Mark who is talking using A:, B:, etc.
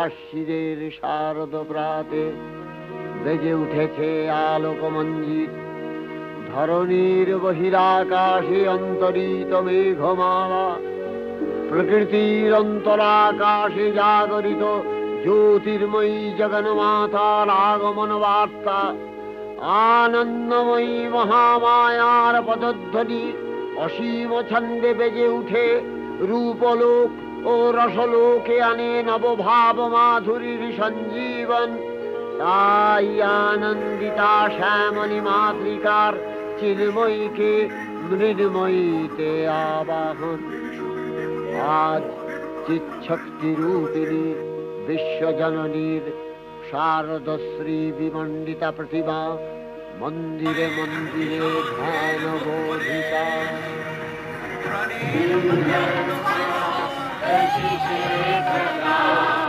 A: আশ্বিনের শারদ প্রাতে বেজে উঠেছে আলোকমঞ্জিত। ধরণীর বহিরাকাশে অন্তরিত মেঘমালা, প্রকৃতির অন্তরাকাশে জাগরিত জ্যোতির্ময়ী জগন্মাতার আগমন বার্তা। আনন্দময়ী মহামায়ার পদধ্বনি অসীম ছন্দে বেজে উঠে রূপলোক ও রসলোকে আনে নবভাব মাধুরীর সঞ্জীবন। তাই আনন্দিতা শ্যামলী মাতৃকার চিন্ময়ীকে মৃন্ময়ীতে আবাহন। আজ চিৎশক্তি রূপিণী বিশ্বজননীর শারদশ্রী বিমণ্ডিতা প্রতিমা মন্দিরে মন্দিরে ধ্যান বোধিতা।